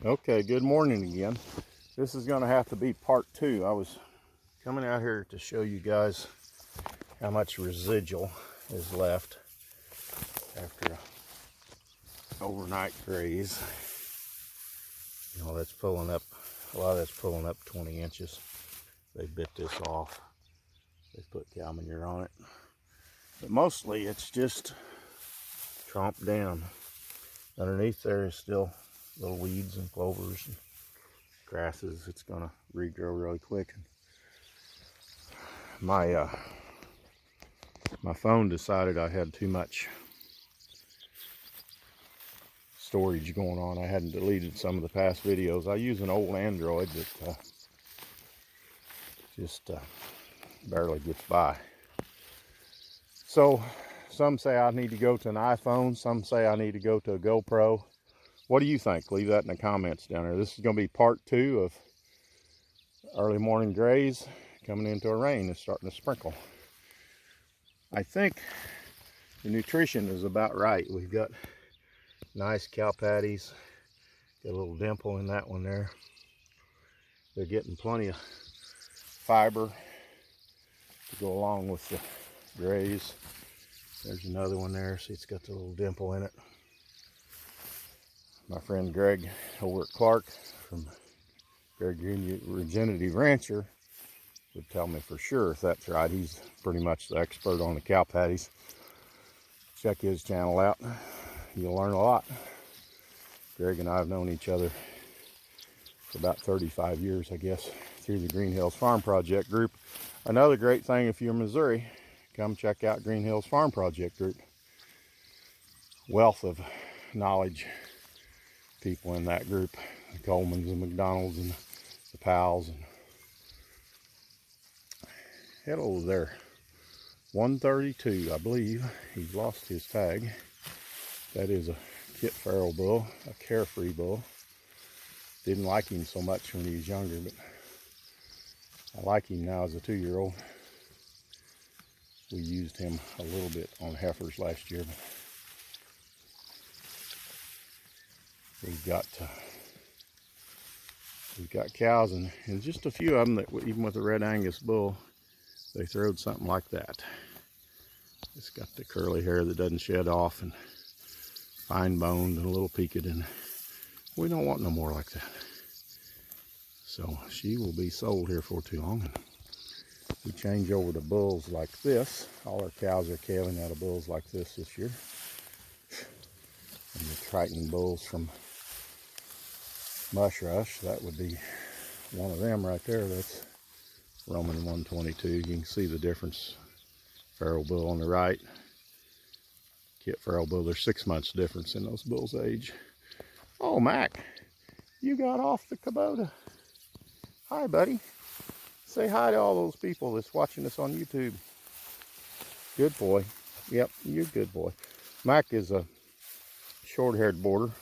Okay, good morning again. This is going to have to be part two. I was coming out here to show you guys how much residual is left after an overnight graze. You know, that's pulling up, a lot of that's pulling up 20 inches. They bit this off. They put cow manure on it. But mostly it's just tromped down. Underneath there is still little weeds and clovers and grasses. It's gonna regrow really quick. My phone decided I had too much storage going on. I hadn't deleted some of the past videos. I use an old Android that just barely gets by. So some say I need to go to an iPhone, some say I need to go to a GoPro. What do you think? Leave that in the comments down there. This is going to be part two of early morning graze coming into a rain. It's starting to sprinkle. I think the nutrition is about right. We've got nice cow patties. Got a little dimple in that one there. They're getting plenty of fiber to go along with the graze. There's another one there. See, it's got the little dimple in it. My friend Greg over at Clark from Greg Regenerative Rancher would tell me for sure if that's right. He's pretty much the expert on the cow patties. Check his channel out. You'll learn a lot. Greg and I have known each other for about 35 years, I guess, through the Green Hills Farm Project group. Another great thing, if you're in Missouri, come check out Green Hills Farm Project group. Wealth of knowledge people in that group, the Colemans and McDonald's and the Powells. And hello there, 132, I believe. He's lost his tag. That is a Kit Farrell bull, a Carefree bull. Didn't like him so much when he was younger, but I like him now as a 2-year-old. We used him a little bit on heifers last year, but we've got cows and just a few of them that, even with a red Angus bull, they throwed something like that. It's got the curly hair that doesn't shed off and fine boned and a little peaked, and we don't want no more like that. So she will be sold here for too long. And we change over to bulls like this. All our cows are calving out of bulls like this year. And the Triton bulls from Mush Rush, that would be one of them right there. That's Roman 122. You can see the difference. Farrell bull on the right, Kit Farrell bull. There's 6 months difference in those bulls' age. Oh, Mac, you got off the Kubota. Hi, buddy. Say hi to all those people that's watching us on YouTube. Good boy. Yep, you're a good boy. Mac is a short-haired boarder,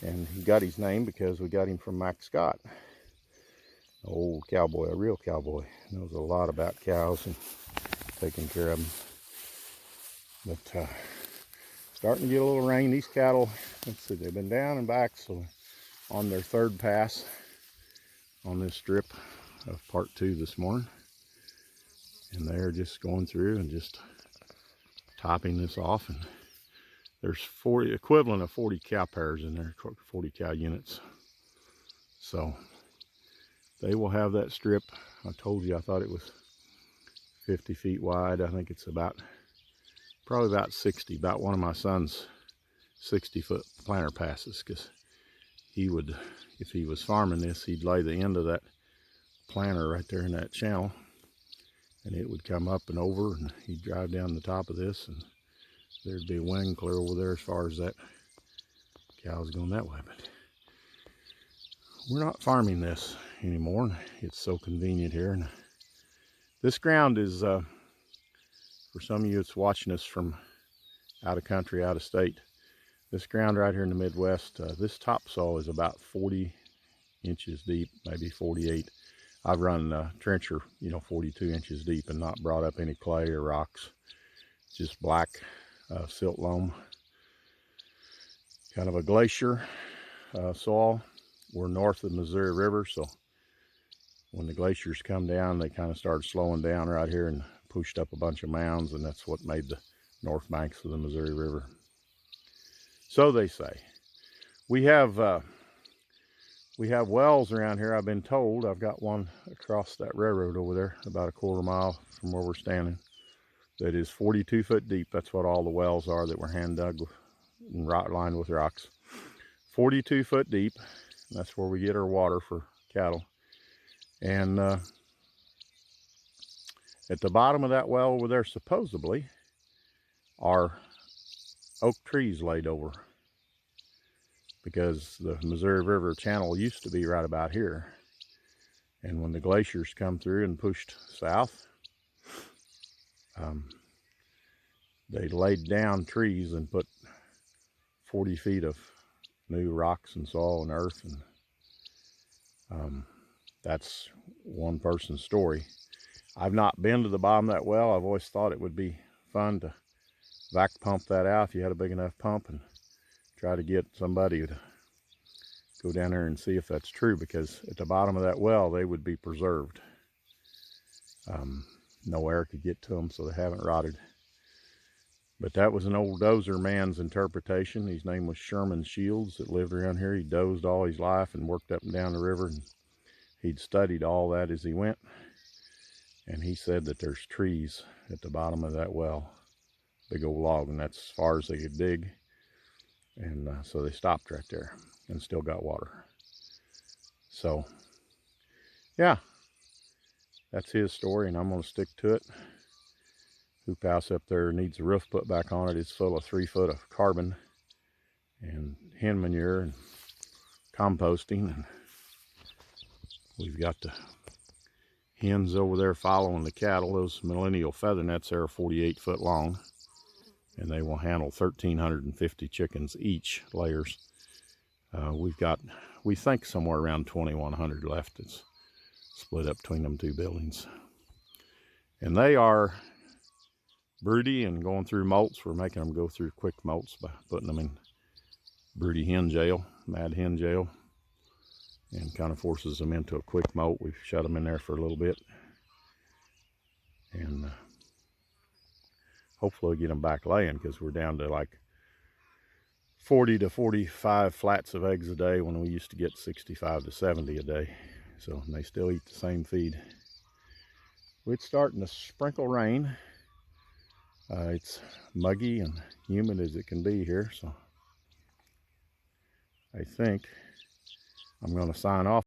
and he got his name because we got him from Mac Scott. An old cowboy, a real cowboy. Knows a lot about cows and taking care of them. But starting to get a little rain. These cattle, let's see, they've been down and back, so on their third pass on this strip of part two this morning. And they're just going through and just topping this off. And there's 40, equivalent of 40 cow pairs in there, 40 cow units. So they will have that strip. I told you I thought it was 50 feet wide. I think it's probably about 60, about one of my son's 60-foot planter passes, because he would, if he was farming this, he'd lay the end of that planter right there in that channel, and it would come up and over, and he'd drive down the top of this, and there'd be a wing clear over there as far as that cow's going that way. But we're not farming this anymore. It's so convenient here. And this ground is, for some of you that's watching us from out of country, out of state, this ground right here in the Midwest, this topsoil is about 40 inches deep, maybe 48. I've run a trencher, 42 inches deep and not brought up any clay or rocks. Just black silt loam. Kind of a glacier soil. we're north of the Missouri River, so when the glaciers come down, they kind of started slowing down right here and pushed up a bunch of mounds, and that's what made the north banks of the Missouri River. So they say. We have wells around here, I've been told. I've got one across that railroad over there, about a quarter mile from where we're standing, that is 42 foot deep. That's what all the wells are that were hand dug and lined with rocks. 42 foot deep. That's where we get our water for cattle. And at the bottom of that well over there, supposedly, are oak trees laid over, because the Missouri River channel used to be right about here. And when the glaciers come through and pushed south, they laid down trees and put 40 feet of new rocks and soil and earth. And that's one person's story. I've not been to the bottom of that well. I've always thought it would be fun to vac pump that out if you had a big enough pump, and try to get somebody to go down there and see if that's true, because at the bottom of that well, they would be preserved. No air could get to them, so they haven't rotted. But that was an old dozer man's interpretation. His name was Sherman Shields, that lived around here. He dozed all his life and worked up and down the river, and he'd studied all that as he went. And he said that there's trees at the bottom of that well, big old log, and that's as far as they could dig. And so they stopped right there and still got water. So, yeah, that's his story, and I'm going to stick to it. Hoop house up there needs a roof put back on it. It's full of 3 foot of carbon and hen manure and composting. And we've got the hens over there following the cattle. Those millennial feather nets there are 48 foot long, and they will handle 1,350 chickens each, layers. We've got, we think, somewhere around 2,100 left. It's split up between them two buildings. And they are broody and going through molts. We're making them go through quick molts by putting them in broody hen jail, mad hen jail, and kind of forces them into a quick molt. We've shut them in there for a little bit, and hopefully get them back laying, because we're down to like 40 to 45 flats of eggs a day when we used to get 65 to 70 a day. So, and they still eat the same feed. It's starting to sprinkle rain. It's muggy and humid as it can be here, so I think I'm going to sign off.